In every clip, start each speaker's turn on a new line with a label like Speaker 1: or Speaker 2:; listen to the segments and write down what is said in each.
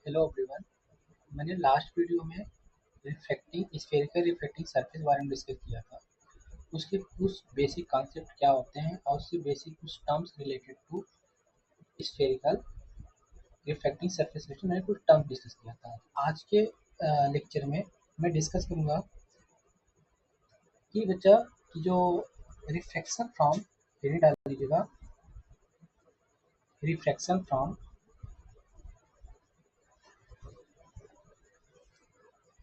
Speaker 1: Hello everyone. मैंने last video में reflecting spherical reflecting surface बारे में डिस्कस किया था। उसके कुछ बेसिक कॉन्सेप्ट क्या होते हैं और उससे बेसिक कुछ terms related to spherical reflecting surface से मैंने कुछ टर्म्स डिस्कस किया था। आज के लेक्चर में मैं डिस्कस करूँगा कि बच्चा कि जो रिफ्लेक्शन फ्रॉम हेडिंग डाल दीजिएगा, reflection from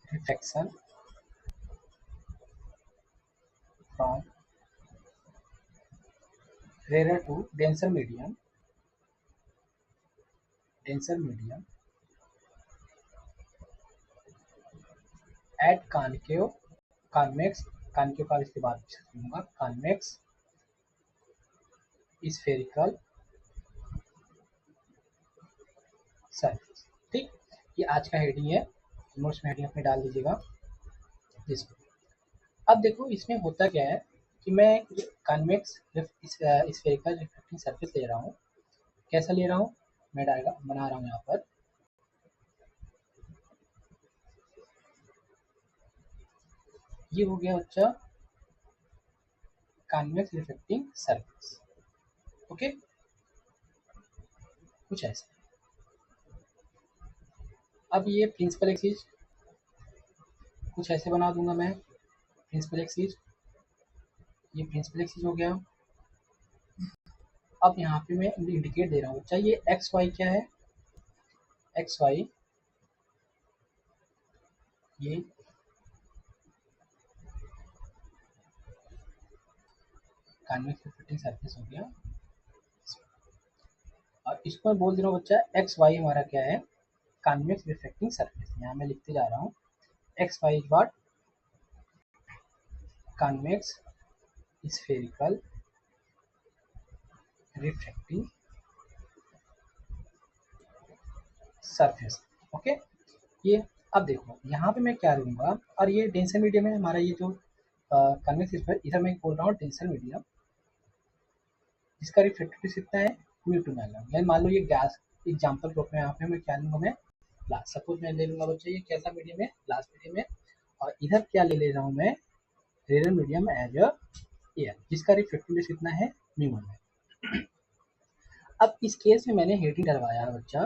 Speaker 1: reflection from rarer to denser medium at concave convex concave का इसके बाद सुनूंगा convex spherical surface। ठीक, ये आज का हेडिंग है, नोट्स में हेडिंग अपने डाल दीजिएगा जिसको। अब देखो इसमें होता क्या है कि मैं कन्वेक्स स्फेरिकल रिफ्लेक्टिंग सरफेस ले रहा हूँ। कैसा ले रहा हूँ, मैं डायग्राम बना रहा हूँ यहाँ पर। ये हो गया बच्चा कन्वेक्स रिफ्लेक्टिंग सरफेस। ओके, कुछ ऐसा। अब ये प्रिंसिपल एक्सिस कुछ ऐसे बना दूंगा मैं। प्रिंसिपल एक्सिस, ये प्रिंसिपल एक्सिस हो गया। अब यहाँ पे मैं इंडिकेट दे रहा हूँ बच्चा, ये एक्स वाई क्या है, एक्स वाई ये कन्वेक्स रिफ्लेक्टिंग सरफेस हो गया। और इसको मैं बोल दे रहा हूँ बच्चा, एक्स वाई हमारा क्या है, कन्वेक्स रिफ्लेक्टिंग सरफेस। यहाँ मैं लिखते जा रहा हूँ X Y is what, convex spherical reflecting surface. Okay, ये अब देखो यहाँ पे मैं क्या लूँगा, और ये डेंसर मीडियम है हमारा, ये जो कन्वेक्स इधर मैं बोल रहा हूँ डेंसर मीडियम, जिसका रिफ्लेक्टिविटी कितना है म्यू2 मैग्नम। यानी मान लो ये गैस एग्जाम्पल ग्रुप में, यहाँ पे मैं क्या लूँगा, मैं ग्लास। सपोज मैं ले लूँगा बच्चा, ये कैसा मीडियम है, ग्लास मीडियम है। और इधर क्या ले ले रहा हूँ मैं, rare medium as a air, जिसका रिफ्लेक्टिविटी कितना है म्यू1 है। अब इस केस में मैंने हेडिंग डलवाया है बच्चा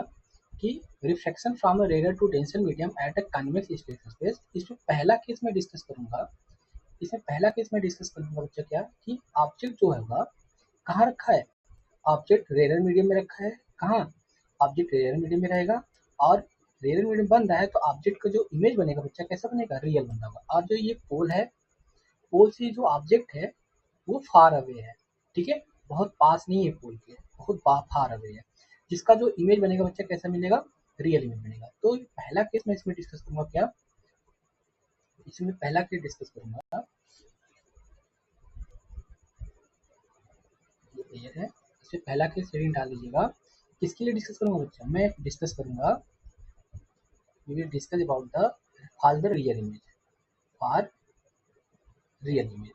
Speaker 1: कि reflection from a rare to denser medium at a convex surface. इसमें पहला केस मैं डिस्कस करूंगा, इसमें पहला केस मैं डिस्कस करूंगा बच्चा क्या, कि ऑब्जेक्ट जो होगा कहाँ रखा है, ऑब्जेक्ट रेयर मीडियम में रखा है। कहाँ, ऑब्जेक्ट रेयर मीडियम में रहेगा, और रेयर मीडियम बन रहा है तो ऑब्जेक्ट का जो इमेज बनेगा बच्चा कैसा बनेगा, रियल बन होगा। और जो ये पोल है, पोल से जो ऑब्जेक्ट है वो फार अवे है। ठीक है, बहुत पास नहीं है पोल के, बहुत फार अवे है, जिसका जो इमेज बनेगा बच्चा कैसा मिलेगा, रियल इमेज बनेगा। तो पहला केस मैं इसमें डिस्कस करूंगा क्या, इसमें पहला केस डिस्कस करूंगा, ये एयर है, इसमें पहला केस रीडिंग डाल दीजिएगा। किसके लिए डिस्कस करूंगा बच्चा, मैं डिस्कस करूंगा, we will discuss about the for the real image, for real image.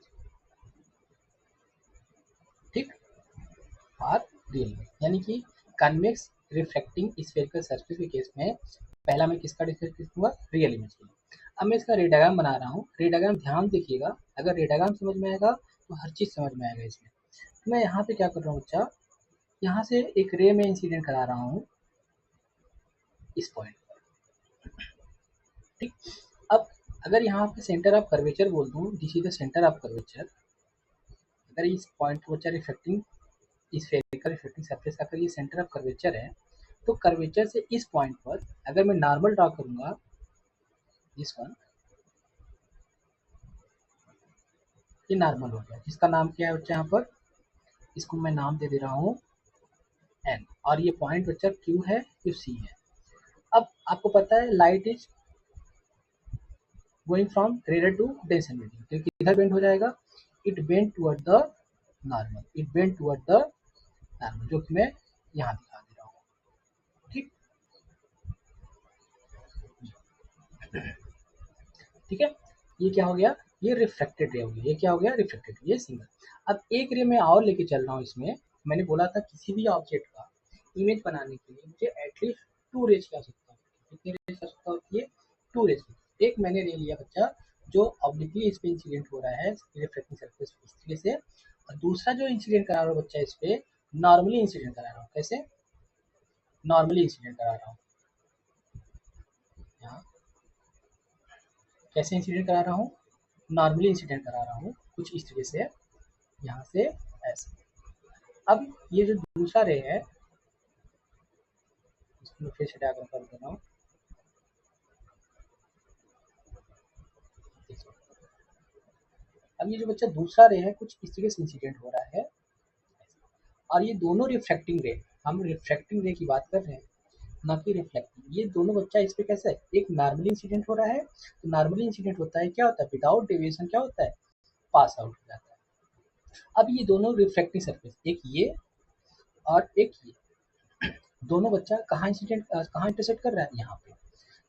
Speaker 1: ठीक, फॉर रियल इमेज यानी कि कन्वेक्स रिफ्लेक्टिंग स्फेरिकल सरफेस के केस में पहला मैं किसका डिस्कस करूंगा, रियल इमेज के लिए। अब मैं इसका रेडाग्राम बना रहा हूँ। रेडाग्राम ध्यान देखिएगा, अगर रेडाग्राम समझ में आएगा तो हर चीज़ समझ में आएगा इसमें। तो मैं यहाँ पे क्या कर रहा हूँ बच्चा, यहाँ से एक रे में इंसिडेंट करा रहा हूँ इस पॉइंट पर। ठीक, अब अगर यहाँ पे सेंटर ऑफ कर्वेचर बोल दूँ, this is the centre of curvature. अगर इस पॉइंट को बच्चा रिफ्लेक्टिंग स्फेरिकल रिफ्लेक्टिंग सरफेस का अगर ये सेंटर ऑफ कर्वेचर है, तो कर्वेचर से इस पॉइंट पर अगर मैं नॉर्मल ड्रॉ करूंगा, दिस वन, ये नॉर्मल हो गया, जिसका नाम क्या है बच्चा, यहाँ पर इसको मैं नाम दे रहा हूँ एन, और ये पॉइंट बच्चा क्यू है, क्यू सी है। अब आपको पता है लाइट इज गोइंग फ्रॉम रेडर टू डेंसर मीडियम, क्योंकि इधर बेंड हो जाएगा, it bend toward the normal, it bend toward the normal, जो कि मैं यहाँ दिखा दे रहा हूँ। ठीक, ठीक है, ये क्या हो गया, ये रिफ्लेक्टेड रे हो गया, ये क्या हो गया, रिफ्लेक्टेड, ये सिंगल। अब एक रे मैं और लेके चल रहा हूँ इसमें। मैंने बोला था किसी भी ऑब्जेक्ट का इमेज बनाने के लिए मुझे एटलीस्ट 2 रेज की आवश्यकता है, कितनी रेज की आवश्यकता होती है? 2 रेज की। एक मैंने ले लिया बच्चा जो ऑब्लिकली इस पे इंसिडेंट हो रहा है रिफ्लेक्टिंग सरफेस इस तरीके से, और दूसरा जो इंसिडेंट करा रहा हूँ बच्चा इस पे नॉर्मली इंसिडेंट करा रहा हूँ। कैसे? नॉर्मली इंसिडेंट करा रहा हूँ। यहाँ कैसे इंसिडेंट करा रहा हूँ? नॉर्मली इंसिडेंट करा रहा हूँ कुछ इस तरीके से, यहाँ से ऐसे। अब ये जो दूसरा रे है इसको फिर से डायग्राम कर दे रहा हूँ। अब ये जो बच्चा दूसरा रे है कुछ इस तरीके से इंसिडेंट हो रहा है, और ये दोनों रिफ्लेक्टिंग रे, हम रिफ्लेक्टिंग रे की बात कर रहे हैं ना कि रिफ्लेक्टिंग। ये दोनों बच्चा इस पे कैसे है? एक नॉर्मली इंसिडेंट हो रहा है, तो नॉर्मली इंसिडेंट होता है क्या होता है? विदाउट डेविएशन क्या होता है? पास आउट हो जाता है। अब ये दोनों रिफ्लेक्टिंग सरफेस, एक ये और एक ये, दोनों बच्चा कहाँ इंसिडेंट कहाँ इंटरसेक्ट कर रहा है? यहाँ पे।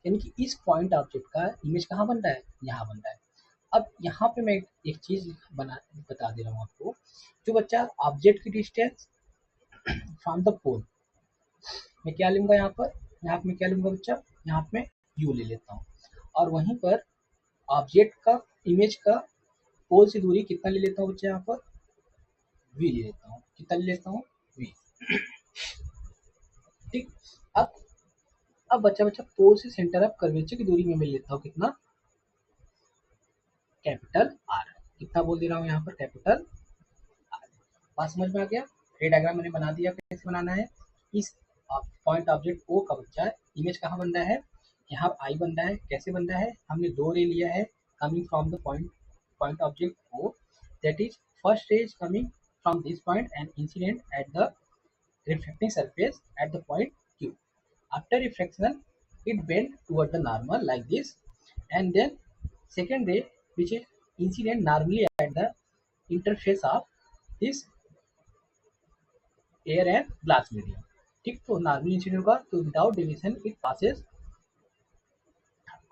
Speaker 1: यानी कि इस पॉइंट ऑब्जेक्ट का इमेज कहाँ बन रहा है? यहाँ बन रहा है। अब यहाँ पे मैं एक चीज बता दे रहा हूँ आपको, जो बच्चा ऑब्जेक्ट की डिस्टेंस फ्रॉम द पोल, मैं क्या लूंगा यहाँ पर? यहाँ पे मैं क्या लूंगा बच्चा? यहाँ पे मैं यू ले लेता हूँ, और वहीं पर ऑब्जेक्ट का इमेज का पोल से दूरी कितना ले लेता हूँ बच्चा? यहाँ पर वी ले लेता हूँ। कितना ले लेता हूँ? वी। ठीक। अब बच्चा बच्चा पोल से सेंटर ऑफ कर्वेचर की दूरी में मैं लेता हूँ कितना? Capital R. कितना बोल दे रहा हूँ यहाँ पर? Capital R. बात समझ में आ गया? ये डायग्राम मैंने बना दिया, कैसे बनाना है। इस पॉइंट ऑब्जेक्ट ओ का बच्चा इमेज कहाँ बन रहा है? यहाँ आई बन रहा है। कैसे बन रहा है? हमने दो रे लिया है coming from the point object O, that is first ray is coming from this point and incident at the reflecting surface at the point Q. After reflection, it bend toward the normal like this, and then second ray, which is incident normally at the interface of this air and glass medium. ठीक, तो normal incident होगा तो without deviation it passes,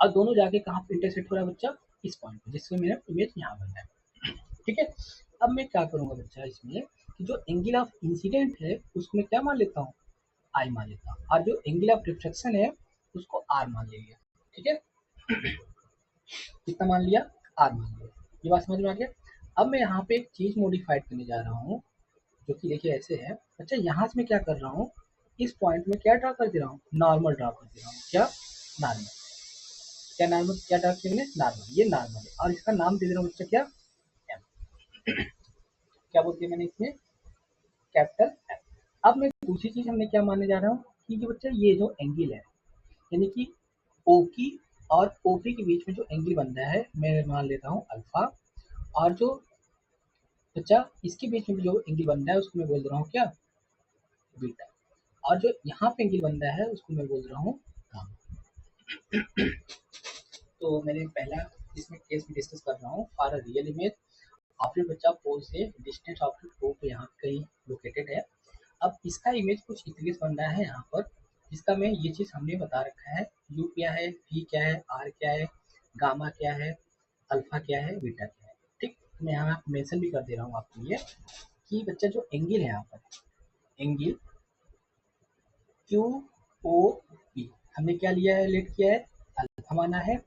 Speaker 1: और दोनों जाके कहाँ पे intersect हो रहा है बच्चा? इस पॉइंट पे, जिससे मेरा इमेज यहाँ बन रहा है। ठीक है। अब मैं क्या करूँगा बच्चा इसमें कि जो एंगल ऑफ इंसिडेंट है उसको मैं क्या मान लेता हूँ? आई मान लेता हूँ, और जो एंगल ऑफ रिफ्लेक्शन है उसको आर मान ले लिया। ठीक है। कितना मान लिया? आर मान लिया। ये बात समझ में आ गया? अब मैं यहाँ पे एक चीज मॉडिफाइड करने जा रहा हूँ, जो कि देखिए ऐसे है। अच्छा, यहाँ से मैं क्या कर रहा हूँ? इस पॉइंट में क्या ड्रा कर दे रहा हूँ? नॉर्मल ड्रा कर दे रहा हूँ। क्या? नॉर्मल। क्या नॉर्मल? क्या ड्रा किया मैंने? नॉर्मल। ये नॉर्मल है, और इसका नाम दे दे रहा हूँ बच्चा क्या? एम। क्या बोल दिया मैंने इसमें? Capital M. अब मैं दूसरी चीज हमने क्या मानने जा रहा हूँ कि जो बच्चा ये जो एंगल है, यानी कि ओ की और ओपी के बीच में जो एंगल बन रहा है मैं मान लेता हूँ अल्फा, और जो बच्चा इसके बीच में जो एंगल बन रहा है उसको मैं बोल रहा हूँ क्या? बीटा। और जो यहाँ पे एंगल बन रहा है उसको मैं बोल रहा हूँ गामा। तो मैंने पहला इसमें केस में डिस्कस कर रहा हूँ for a real image object बच्चा पोल से डिस्टेंस ऑब्जेक्ट ओ पे यहाँ कहीं लोकेटेड है। अब इसका इमेज कुछ इस तरीके से बन रहा है यहाँ पर, जिसका मैं ये चीज़ हमने बता रखा है, यू क्या है, वी क्या है, आर क्या है, गामा क्या है, अल्फा क्या है, बीटा क्या है। ठीक, मैं यहाँ मेंशन भी कर दे रहा हूँ आपके लिए कि बच्चा जो एंगल है यहाँ पर, एंगल क्यू ओ पी हमने क्या लिया है? लेट किया है, अल्फा माना है,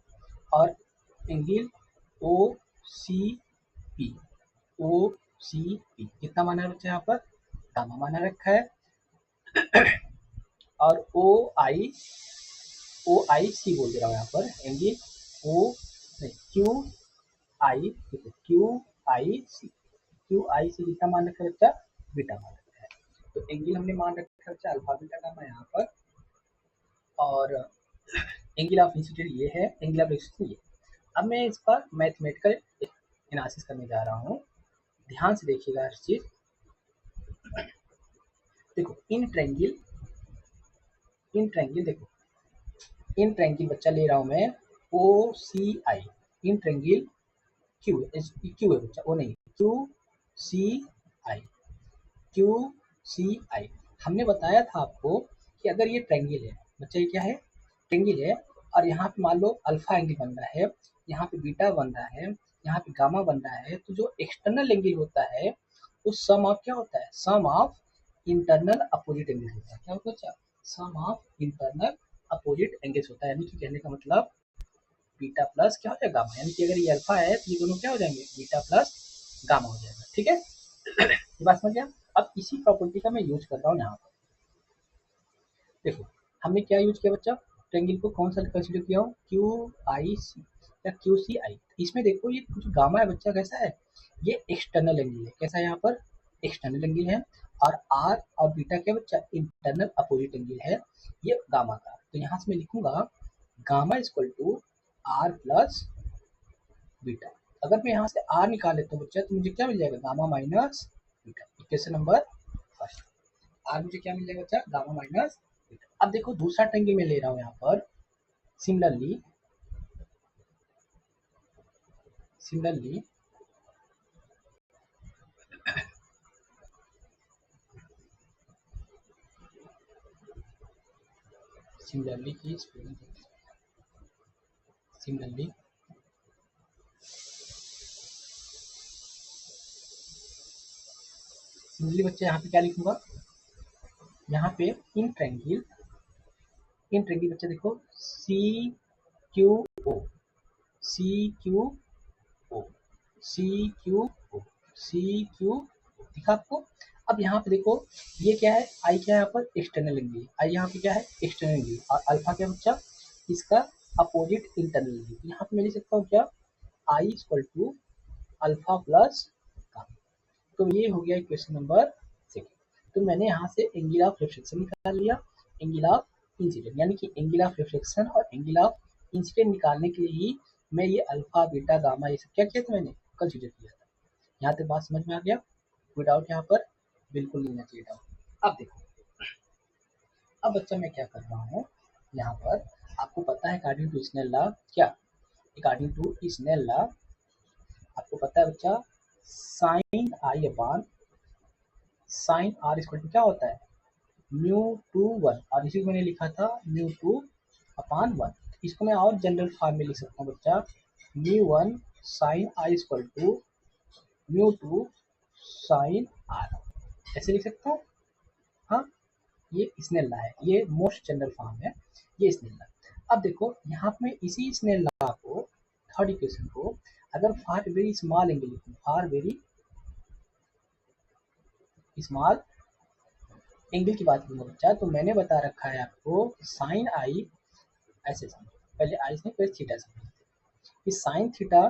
Speaker 1: और एंगल ओ सी पी, ओ सी पी कितना माना है बच्चा यहाँ पर? गामा माना रखा है। और ओ आई सी बोल दे रहा हूँ यहाँ पर, एंगल ओ नहीं Q I, Q I C, Q I C कितना मान रखा है बच्चा? बीटा मान रखा है। तो एंगल हमने मान रखा है बच्चा अल्फा बीटा गामा यहाँ पर, और एंगल ऑफ इंसिडेंट ये है, एंगल ऑफ रिफ्लेक्शन ये। अब मैं इसका मैथमेटिकल एनालिसिस करने जा रहा हूँ, ध्यान से देखिएगा हर चीज। देखो इन ट्रायंगल देखो, इन ट्रायंगल बच्चा ले रहा हूँ मैं ओ सी आई, इन ट्रायंगल क्यू क्यू है बच्चा, ओ नहीं, क्यू सी आई, क्यू सी आई। हमने बताया था आपको कि अगर ये ट्रायंगल है बच्चा, ये क्या है? ट्रायंगल है, और यहाँ पे मान लो अल्फा एंगल बन रहा है, यहाँ पे बीटा बन रहा है, यहाँ पे गामा बन रहा है, तो जो एक्सटर्नल एंगल होता है उस सम ऑफ क्या होता है? सम ऑफ इंटरनल अपोजिट एंगल होता है। क्या होता है? सम ऑफ इंटरनल अपोजिट एंगल्स होता है, यानी कि कहने का मतलब बीटा प्लस क्या हो जाएगा गामा, यानी कि अगर ये अल्फा है तो ये दोनों क्या हो जाएंगे, बीटा प्लस गामा हो जाएगा। ठीक है, ये बात समझ गया। अब इसी प्रॉपर्टी का मैं यूज कर रहा हूँ यहाँ पर। देखो हमने क्या यूज किया बच्चा, ट्रायंगल को कौन सा कंसीडर किया हो, क्यू आई सी या क्यू सी आई। इसमें देखो ये जो गामा है बच्चा कैसा है, ये एक्सटर्नल एंगल है, कैसा है यहाँ पर एक्सटर्नल एंगल है। और आर और बीटा क्या बच्चा, इंटरनल अपोजिट एंगल है ये गामा का। तो यहाँ से मैं लिखूंगा gamma equal to R plus beta. अगर मैं यहाँ से आर निकाल लेता हूँ बच्चा तो मुझे क्या मिल जाएगा, gamma minus beta. Equation number first, आर मुझे क्या मिल जाएगा बच्चा, गामा माइनस बीटा। अब देखो दूसरा ट्रायंगल मैं ले रहा हूँ यहाँ पर। सिमिलरली सिमिलरली सिमिलरली की स्पेलिंग, सिमिलरली सिमिलरली बच्चे यहाँ पे क्या लिखूंगा, यहाँ पे इन ट्रायंगल बच्चे देखो C Q O, C Q O, C Q O, C Q दिखा आपको। अब यहाँ पे देखो ये क्या है, आई क्या है यहाँ पर एक्सटर्नल एंगल, आई यहाँ पे क्या है एक्सटर्नल एंगल, और अल्फा क्या बच्चा इसका अपोजिट इंटरनल एंगल। यहाँ पे मैं लिख सकता हूँ क्या, I equal to alpha plus gamma. तो ये हो गया क्वेश्चन नंबर सेकेंड। तो मैंने यहाँ से एंगल ऑफ रिफ्लेक्शन निकाल लिया, एंगल ऑफ इंसिडेंट, यानी कि एंगल ऑफ रिफ्लेक्शन और एंगल ऑफ इंसिडेंट निकालने के लिए ही मैं ये अल्फा बीटा गामा ये सब क्या किया था मैंने कंसिडर किया था। यहाँ तक बात समझ में आ गया, कोई डाउट यहाँ पर, बिल्कुल नहीं चाहिए डाउट। अब देखो, अब बच्चा मैं क्या कर रहा हूँ यहाँ पर, आपको पता है अकॉर्डिंग टू स्नेल लॉ क्या, अकॉर्डिंग टू स्नेल लॉ आपको पता है बच्चा sine i upon sine r equal to क्या होता है, म्यू टू वन, और इसी को मैंने लिखा था म्यू टू अपान वन। इसको मैं और जनरल फॉर्म में लिख सकता हूँ बच्चा, mu one sine i equal to mu two sine r, ऐसे लिख सकता हूँ। हाँ, ये स्नेल लॉ है, ये मोस्ट जनरल फॉर्म है ये स्नेल लॉ। अब देखो यहाँ पे मैं इसी स्नेल लॉ को थर्ड इक्वेशन को अगर फॉर वेरी स्मॉल एंगल लिखूँ, फॉर वेरी स्मॉल एंगल की बात करूंगा बच्चा, तो मैंने बता रखा है आपको साइन आई, ऐसे समझो पहले आई से पहले थीटा समझो, इस साइन थीटा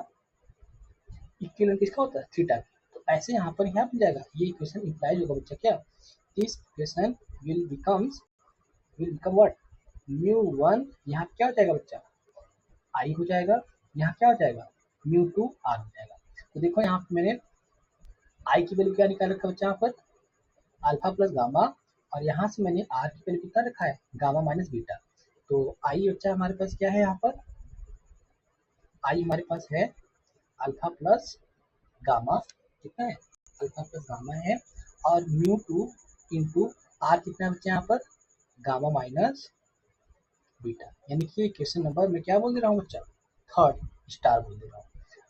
Speaker 1: इक्विवेलेंट किसका होता है थीटा। तो ऐसे यहाँ पर यहाँ मिल जाएगा, ये इक्वेशन इंप्लाइज होगा बच्चा क्या, this equation will become what, mu one यहाँ क्या हो जाएगा बच्चा आई हो जाएगा, यहाँ क्या हो जाएगा म्यू टू आर हो जाएगा। तो देखो यहाँ पे मैंने आई की वैल्यू क्या निकाल रखा है बच्चा यहाँ पर अल्फा प्लस गामा, और यहाँ से मैंने आर की वैल्यू कितना रखा है गामा माइनस बीटा। तो आई बच्चा हमारे पास क्या है यहाँ पर, आई हमारे पास है अल्फा प्लस गामा, कितना है अल्फा प्लस गामा है, और म्यू टू इंटू आर कितना बच्चा यहाँ पर गामा माइनस बीटा, यानी कि क्वेश्चन नंबर में क्या बोल दे रहा हूँ बच्चा थर्ड स्टार बोल दे रहा हूँ।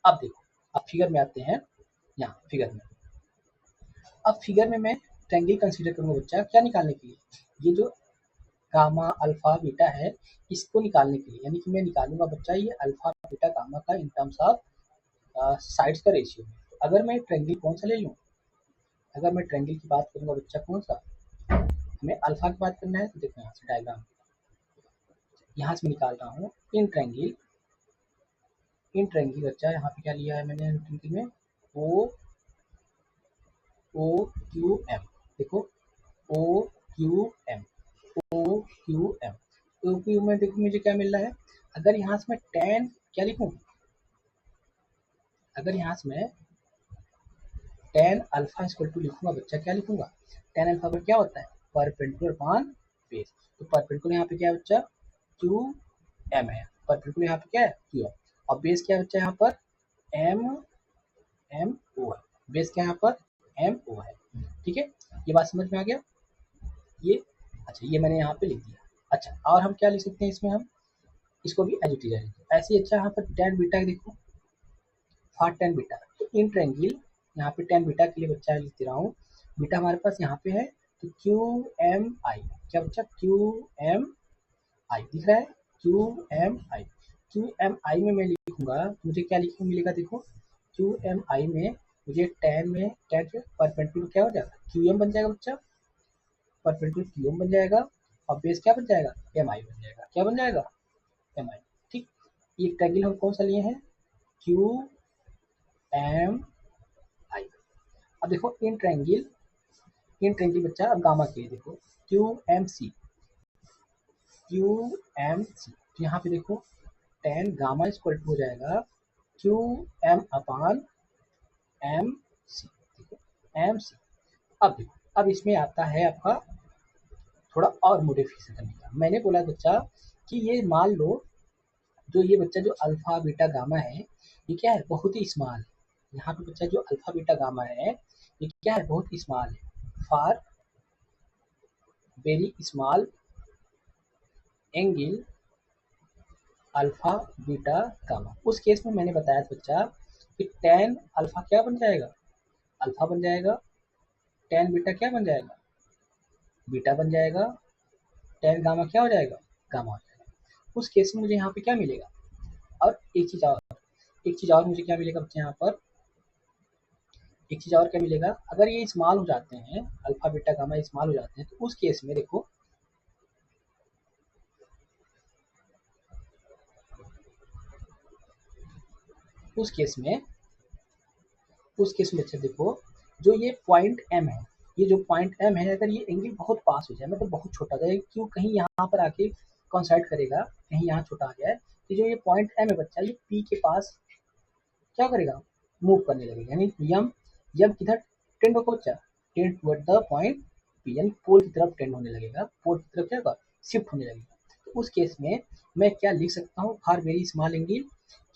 Speaker 1: अब देखो, अब फिगर में आते हैं, यहाँ फिगर में, अब फिगर में मैं ट्रायंगल कंसीडर करूंगा बच्चा क्या निकालने के लिए, ये जो गामा अल्फा बीटा है इसको निकालने के लिए, यानी कि मैं निकालूंगा बच्चा ये अल्फा बीटा गामा का इन टर्म्स ऑफ साइड्स का रेशियो। अगर मैं ट्रायंगल कौन सा ले लूँ, अगर मैं ट्रायंगल की बात करूंगा बच्चा कौन सा, हमें अल्फा की बात करना है, तो देखो यहाँ से डायग्राम यहाँ से निकाल रहा हूँ इन ट्रायंगल बच्चा, यहाँ पे क्या लिया है मैंने ट्रायंगल में ओ ओ क्यू एम, देखो O Q M, O Q M, O Q में देखो मुझे क्या मिल रहा है, अगर यहाँ से मैं टेन क्या लिखूँ, अगर यहाँ से मैं टेन अल्फा इक्वल टू लिखूंगा बच्चा क्या लिखूंगा, टेन अल्फा पर क्या होता है परपेंडिकुलर अपॉन बेस। तो परपेंडिकुलर यहाँ पे क्या है बच्चा क्यू एम है, परपेंडिकुलर यहाँ पे क्या है क्यू एम, और बेस क्या है बच्चा यहाँ पर एम एम ओ है, बेस क्या है यहाँ पर एम ओ है। ठीक है, ये बात समझ में आ गया ये, अच्छा ये मैंने यहाँ पे लिख दिया। अच्छा और हम क्या लिख सकते हैं इसमें, हम इसको भी एज इट इज ऐसे ही। अच्छा यहाँ पर टेन बीटा देखो, फॉर टेन बीटा, तो इन ट्रायंगल यहाँ पे टेन बीटा के लिए बच्चा लिख दे रहा हूँ, बीटा हमारे पास यहाँ पे है, तो क्यू एम आई क्या बच्चा क्यू एम आई दिख रहा है, क्यू एम आई। क्यू एम आई में मैं लिखूंगा, मुझे क्या लिखने मिलेगा, देखो क्यू एम आई में मुझे टेन में टेन परपेंडिकुलर क्या हो जाएगा, क्यू एम बन जाएगा बच्चा, परपेंडिकुलर क्यू एम बन जाएगा, और बेस क्या बन जाएगा, एम आई बन जाएगा। क्या बन जाएगा, एम आई। ठीक, ये ट्रायंगल हम कौन सा लिए हैं, क्यू एम आई। अब देखो इन ट्रायंगल बच्चा, अब गामा के लिए देखो, Q M C, Q M C, तो यहाँ पे देखो टेन गामा इक्वल टू हो जाएगा क्यू एम अपान एम सी। देखो एम सी। अब देखो, अब इसमें आता है आपका थोड़ा और मोडिफिकेशन करने का। मैंने बोला बच्चा कि ये मान लो, जो ये बच्चा जो अल्फा बीटा गामा है, ये क्या है, बहुत ही स्मॉल है। यहाँ पे बच्चा जो अल्फा बीटा गामा है, ये क्या है, बहुत ही स्मॉल है, for very small angle alpha beta gamma. उस केस में मैंने बताया था बच्चा कि टेन अल्फा क्या बन जाएगा, अल्फा बन जाएगा, टेन बीटा क्या बन जाएगा, बीटा बन जाएगा, टेन गामा क्या हो जाएगा, गामा हो जाएगा। उस केस में मुझे यहाँ पे क्या मिलेगा, और एक चीज़ और मुझे क्या मिलेगा बच्चे यहाँ पर, एक चीज़ और क्या मिलेगा, अगर ये स्मॉल हो जाते हैं, अल्फा बीटा गामा स्मॉल हो जाते हैं, तो उस केस में देखो, उस केस में बच्चे देखो, जो ये पॉइंट एम है, ये जो पॉइंट एम है, अगर ये एंगल बहुत पास हो जाए, मतलब बहुत छोटा हो जाए, क्यों कहीं यहाँ पर आके कॉन्साइड करेगा, कहीं यहाँ छोटा आ जाए, तो जो ये पॉइंट एम है बच्चा, ये पी के पास क्या करेगा, मूव करने लगेगा, यानी यम यम किधर टेंड होगा बच्चा, tend toward the point P, यानी पोल की तरफ टेंड होने लगेगा, पोल की तरफ क्या होगा, शिफ्ट होने लगेगा। तो उस केस में मैं क्या लिख सकता हूँ, फॉर वेरी स्मॉल एंगल,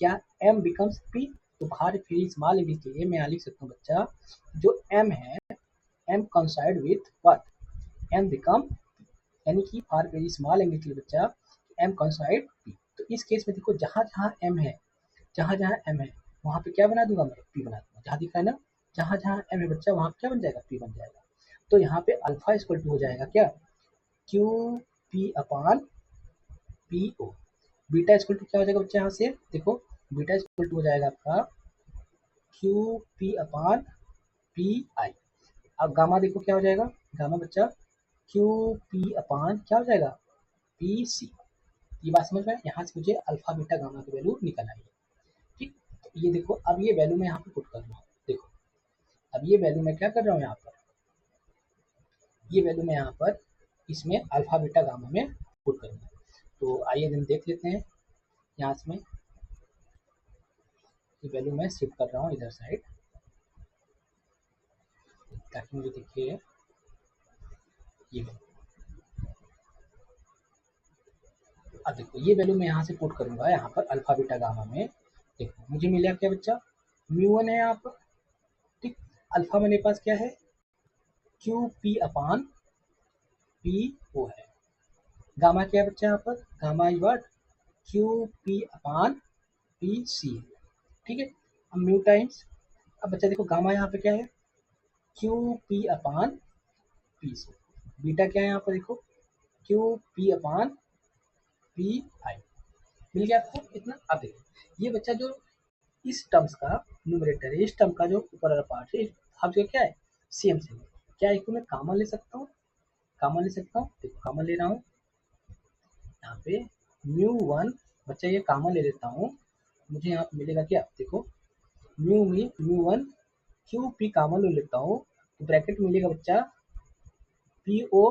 Speaker 1: क्या एम बिकम्स पी, तो फॉर वेरी स्मॉल एंगल के लिए मैं यहाँ लिख सकता हूँ बच्चा, जो एम है, M coincide with what, M become, यानी कि फॉर वेरी स्मॉल एंगल के लिए बच्चा एम कंसाइड पी। तो इस केस में देखो, जहाँ जहाँ एम है, जहाँ जहाँ एम है वहाँ पे क्या बना दूंगा, मैं पी बना दूंगा, जहाँ दिखा है ना, जहाँ जहाँ एम है बच्चा वहाँ क्या बन जाएगा, पी बन जाएगा। तो यहाँ पे अल्फा इक्वल टू हो जाएगा क्या, Q P upon P O. Beta equal to क्या हो जाएगा बच्चा, यहाँ से देखो बीटा इक्वल टू हो जाएगा आपका Q P upon P I. अब गामा देखो क्या हो जाएगा, गामा बच्चा क्यू पी अपान क्या हो जाएगा, पी सी। ये बात समझ में आए? यहाँ से मुझे अल्फा बीटा गामा की वैल्यू निकल आई है। ठीक, तो ये देखो, अब ये वैल्यू मैं यहाँ पे पुट कर रहा हूँ, देखो अब ये वैल्यू मैं क्या कर रहा हूँ यहाँ पर, ये वैल्यू मैं यहाँ पर इसमें अल्फा बीटा गामा में पुट करूँगा। तो आइए हम देख लेते हैं, यहाँ से मैं ये वैल्यू मैं शिफ्ट कर रहा हूँ इधर साइड, ताकि मुझे देखिए ये वैल्यू। अब देखो ये वैल्यू मैं यहाँ से पुट करूँगा यहाँ पर अल्फा बीटा गामा में, देखो मुझे मिला क्या बच्चा, म्यू वन है यहाँ पर। ठीक, अल्फा मेरे पास क्या है, Q P upon P O है, गामा क्या है बच्चा यहाँ पर, gamma is what, Q P upon P C है। ठीक है, अब म्यू टाइम्स, अब बच्चा देखो गामा यहाँ पे क्या है, Q P upon P C, beta क्या है यहाँ पर देखो, Q P upon P I. मिल गया आपको इतना। अब देखो ये बच्चा जो इस टर्म्स का न्यूमरेटर है, इस टर्म का जो ऊपर वाला पार्ट है, आप जो क्या है, सेम सेम, क्या इसको मैं कॉमन ले सकता हूँ, कॉमन ले सकता हूँ, देखो कॉमन ले रहा हूँ यहाँ पे, म्यू वन बच्चा ये कॉमन ले लेता हूँ, मुझे यहाँ पे मिलेगा क्या, देखो म्यू में mu one Q P common ले लेता हूँ, तो ब्रैकेट मिलेगा बच्चा पी ओ,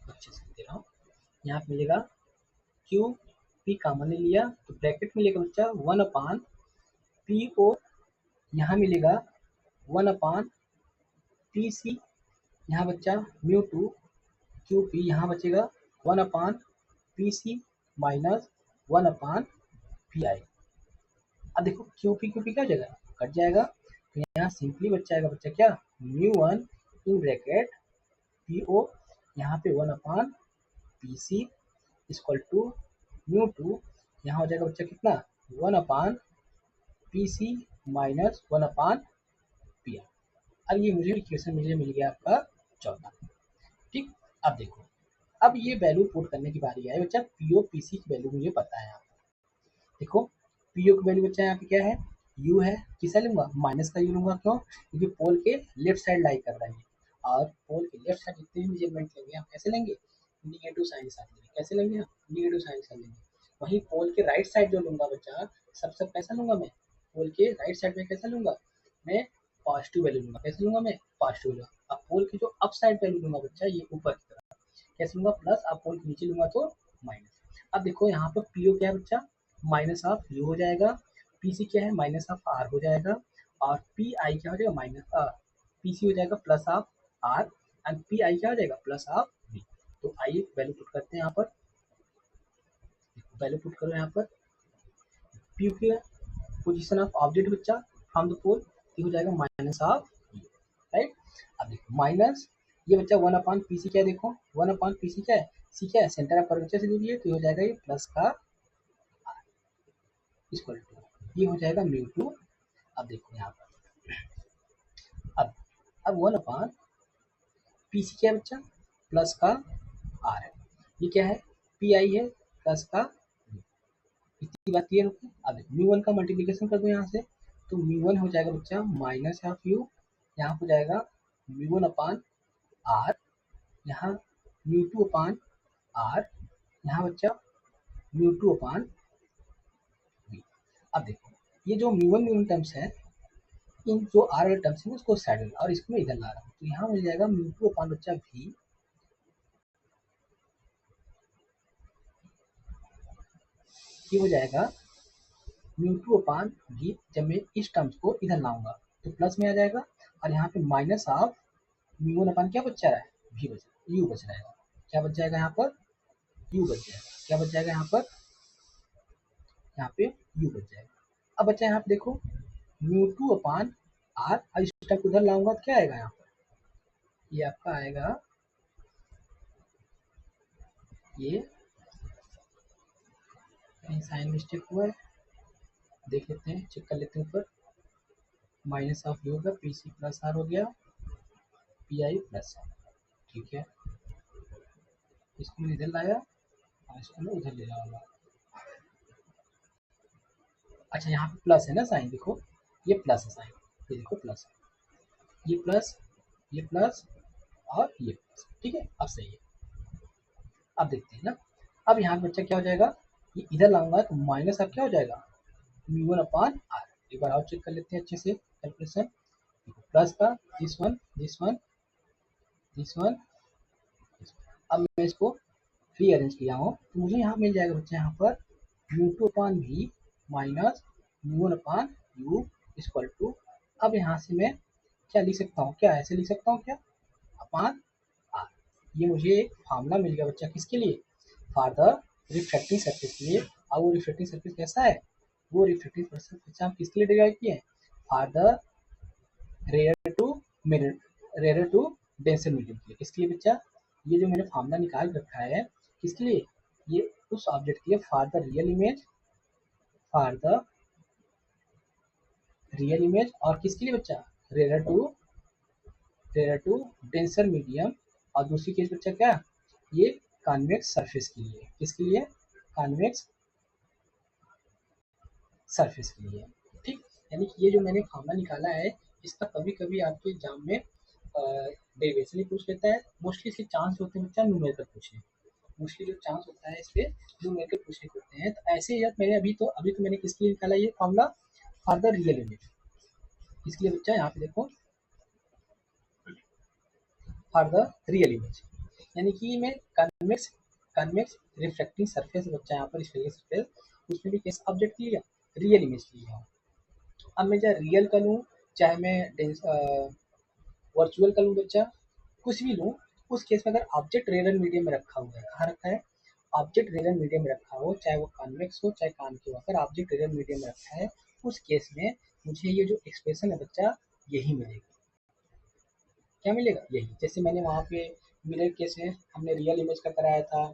Speaker 1: अच्छे से दे रहा हूँ, यहाँ पे मिलेगा क्यू पी कॉमन ले लिया, तो ब्रैकेट मिलेगा बच्चा वन अपान पी ओ, यहाँ मिलेगा वन अपान पी सी, यहाँ बच्चा म्यू टू क्यू पी, यहाँ बचेगा one upon P C minus one upon P I. अब देखो क्यू पी क्या हो जाएगा, कट जाएगा, तो यहाँ सिंपली बच जाएगा बच्चा क्या, mu one in bracket P O, यहाँ पे one upon P C equal to mu two, यहाँ हो जाएगा बच्चा कितना, one upon P C minus one upon P I. अब ये मुझे इक्वेशन मुझे मिल गया आपका चौथा। ठीक, अब देखो, अब ये वैल्यू पुट करने की बारी है बच्चा। पीओ पीसी की वैल्यू मुझे पता है यहाँ पे। देखो, पीओ की वैल्यू बच्चा यहाँ पे क्या है, यू है। किसा लूंगा, माइनस का यू लूंगा, क्यों, क्योंकि पोल के लेफ्ट साइड लाई कर रहा है, और पोल के लेफ्ट साइड जितने भी मेजरमेंट लेंगे हम कैसे लेंगे, निगेटिव साइन के साथ लेंगे। कैसे लेंगे हम, निगेटिव साइन के साथ लेंगे। वहीं पोल के राइट साइड जो लूंगा बच्चा, सबसे कैसा लूंगा मैं, पोल के राइट साइड में कैसा लूंगा मैं, पॉजिटिव वैल्यू लूंगा। कैसे लूंगा मैं, पॉजिटिव लूंगा। अब पोल की जो अप साइड वैल्यू लूंगा बच्चा, ये ऊपर की तरफ कैसे लूंगा, प्लस। अब पोल के नीचे लूंगा तो माइनस। अब देखो यहाँ पर पीओ क्या है बच्चा, माइनस ऑफ यू हो जाएगा। पीसी क्या है, माइनस ऑफ आर हो जाएगा। और पी आई क्या हो जाएगा, माइनस पीसी हो जाएगा plus of R, and P I क्या हो जाएगा, प्लस ऑफ बी। तो आइए वैल्यू पुट करते हैं यहाँ पर। वैल्यू पुट करो यहाँ पर। पी की पोजीशन ऑफ ऑब्जेक्ट बच्चा फ्रॉम द पोल, ये हो जाएगा माइनस ऑफ यू, राइट। अब देखो माइनस, ये बच्चा वन अपॉन पी सी क्या है, देखो वन अपॉन पी सी क्या है, सी क्या है, सेंटर ऑफ कर्वेचर से दूरी है, तो ये हो जाएगा ये प्लस का इक्वल टू, ये हो जाएगा म्यू टू। अब देखो यहाँ पर, अब वन अपॉन पी सी क्या है बच्चा, प्लस का आर है, ये क्या है, पी आई है प्लस का, इतनी बात क्लियर होगी। अब म्यू वन का मल्टीप्लीकेशन कर दो यहाँ से, तो म्यू वन हो जाएगा बच्चा माइनस ऑफ यू, यहाँ हो जाएगा म्यू वन अपान आर, यहाँ म्यू टू अपान आर, यहाँ बच्चा म्यू टू अपान वी। अब देखो, ये जो म्यू वन टर्म्स है, इन जो आर वाले टर्म्स है उसको साइड और इसको मैं इधर ला रहा हूँ, तो यहाँ मिल जाएगा म्यू टू अपान बच्चा वी, ये हो जाएगा म्यू टू अपान वी। जब मैं इस टर्म्स को इधर लाऊंगा तो प्लस में आ जाएगा, और यहाँ पे माइनस ऑफ म्यू वन अपान क्या बच रहा है, वी बच यू बच रहेगा। क्या बच जाएगा यहाँ पर, यू बच जाएगा। क्या बच जाएगा यहाँ पर, यहाँ पे यू बच जाएगा। अब बच्चा यहाँ पे देखो, म्यू टू अपान आर, और इस टर्म को उधर लाऊंगा तो क्या आएगा यहाँ पर, ये आपका आएगा, ये साइन मिस्टेक हुआ है, देख लेते हैं, चेक कर लेते हैं ऊपर। माइनस ऑफ यू होगा, पी सी प्लस आर हो गया, पी आई प्लस आर, ठीक है। इसको मैं इधर लाया और इसको मैं उधर ले जाऊंगा। अच्छा यहाँ पे प्लस है ना साइन, देखो ये प्लस है साइन, ये देखो प्लस है, ये प्लस, ये प्लस, और ये प्लस, ठीक है। अब सही है। अब देखते हैं ना, अब यहाँ पे बच्चा क्या हो जाएगा, ये इधर लाऊंगा तो माइनस अब क्या हो जाएगा, म्यू वन अपान आर। एक बार और चेक कर लेते हैं अच्छे से कैलकुलेशन। प्लस का this one, this one, this one, अब मैं इसको रीअरेंज किया हूँ, तो मुझे यहाँ मिल जाएगा बच्चा, यहाँ पर mu two upon v minus mu one upon u equal to. अब यहाँ से मैं क्या लिख सकता हूँ, क्या ऐसे लिख सकता हूँ क्या, अपान आर। ये मुझे एक फार्मूला मिल गया बच्चा, किसके लिए, फॉर द रिफ्रैक्टिंग सरफेस के लिए। अब वो रिफ्रैक्टिंग सरफेस कैसा है, वो रिफ्रैक्टिंग सरफेस हम किसके लिए डिराइव किए हैं, for the rare to mirror, rare to denser medium के लिए। किसके लिए बच्चा, ये जो मैंने फार्मूला निकाल रखा है, किसके लिए, ये उस ऑब्जेक्ट के लिए, for the real image, for the real image, और किसके लिए बच्चा, rare to, rare to denser medium. और दूसरी केस बच्चा क्या, ये कॉन्वेक्स सरफेस के लिए, किसके लिए, कॉन्वेक्स सरफेस के लिए, ठीक। यानी कि ये जो मैंने फार्मूला निकाला है, इसका कभी कभी आपके एग्जाम में डेरिवेशन ही पूछ लेता है। मोस्टली इसके चांस होते हैं बच्चा न्यूमेरिकल पूछने, मोस्टली जो चांस होता है इस पे न्यूमेरिकल पूछने के होते हैं। तो ऐसे यार मैंने अभी तो मैंने किसके लिए निकाला ये formula, for the real image. इसके लिए बच्चा यहाँ पे देखो, फॉर द रियल इमेज, यानी कि मैं कन्वेक्स, कन्वेक्स रिफ्लेक्टिंग सरफेस बच्चा यहाँ पर सरफेस, उसमें भी कैसा ऑब्जेक्ट लिया, रियल इमेज लिया। अब मैं चाहे रियल का लूँ, चाहे मैं वर्चुअल का लूँ बच्चा, कुछ भी लूँ, उस केस में अगर ऑब्जेक्ट रेयर मीडियम में रखा हुआ है, कहाँ रखा है, ऑब्जेक्ट रेयर मीडियम में रखा हो, चाहे वो कॉन्वेक्स हो चाहे कॉनकेव, अगर ऑब्जेक्ट रेयर मीडियम में रखा है, उस केस में मुझे ये जो एक्सप्रेशन है बच्चा, यही मिलेगा। क्या मिलेगा, यही। जैसे मैंने वहाँ पे मिरर केस में हमने रियल इमेज का कराया था,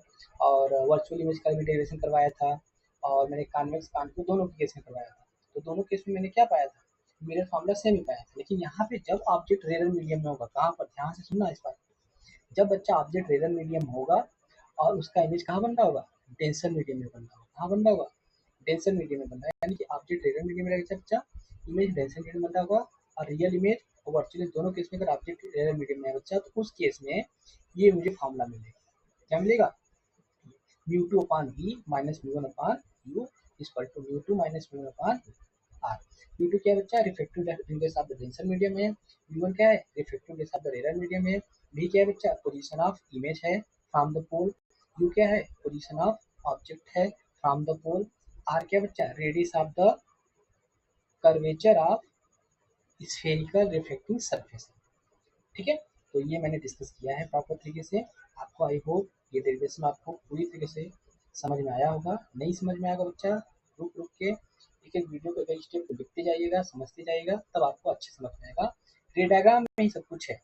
Speaker 1: और वर्चुअल इमेज का भी डेरिवेशन करवाया था, और मैंने कॉन्वेक्स कॉनकेव दोनों के केस में करवाया था। तो दोनों केस में मैंने क्या पाया था, मिरर फॉर्मूला सेम ही पाया था। लेकिन यहाँ पे जब ऑब्जेक्ट रेयर मीडियम में होगा, कहाँ पर, ध्यान से सुनना इस बात, जब बच्चा ऑब्जेक्ट रेजर मीडियम होगा और उसका इमेज कहाँ बन रहा होगा, डेंसर मीडियम में बन रहा होगा। कहाँ बन रहा होगा, डेंसर मीडियम में बन रहा है, यानी कि ऑब्जेक्ट रेजर मीडियम में रहेगा बच्चा, इमेज डेंसर मीडियम में बन रहा होगा। और रियल इमेज और वर्चुअल दोनों केस में अगर ऑब्जेक्ट रेजर मीडियम में है बच्चा, तो उस केस में ये मुझे फॉर्मूला मिलेगा, क्या मिलेगा, mu2 upon v minus mu1 upon u equal to mu2 minus mu1 upon r। mu2 क्या है बच्चा, reflective index of the denser medium है, mu1 क्या है, reflective index of the rare medium है, v क्या है बच्चा, पोजीशन ऑफ इमेज है फ्रॉम द पोल, u क्या है, पोजीशन ऑफ ऑब्जेक्ट है फ्रॉम द पोल, r क्या है बच्चा, radius of the curvature of spherical reflecting surface. ठीक है, तो ये मैंने डिस्कस किया है प्रॉपर तरीके से। आपको आई होप ये डेरिवेशन आपको पूरी तरीके से समझ में आया होगा। नहीं समझ में आएगा बच्चा, रुक रुक के एक एक वीडियो को एक स्टेप को लिखते जाइएगा, समझते जाइएगा, तब आपको अच्छे समझ में आएगा। रे डायग्राम में ही सब कुछ है।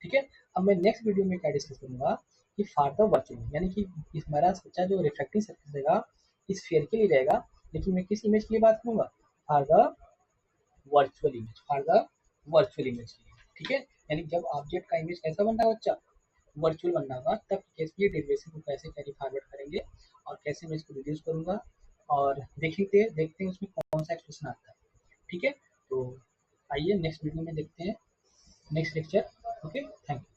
Speaker 1: ठीक है, अब मैं नेक्स्ट वीडियो में क्या डिस्कस करूंगा कि फॉर द वर्चुअल, यानी कि इस मेरा बच्चा जो रिफ्लेक्टिंग सरफेस रहेगा इस फेयर के लिए रहेगा, लेकिन मैं किस इमेज के लिए बात करूंगा, for the virtual image, for the virtual image के लिए। ठीक है, यानी जब ऑब्जेक्ट का इमेज कैसा बन रहा है बच्चा, वर्चुअल बनना होगा, तब कैसे डेरिवेशन को कैसे कैरी फॉरवर्ड करेंगे और कैसे मैं इसको रिड्यूस करूंगा, और देखते हैं उसमें कौन सा एक्सप्रेशन आता है। ठीक है, तो आइए नेक्स्ट वीडियो में देखते हैं, next lecture. Okay, thank you.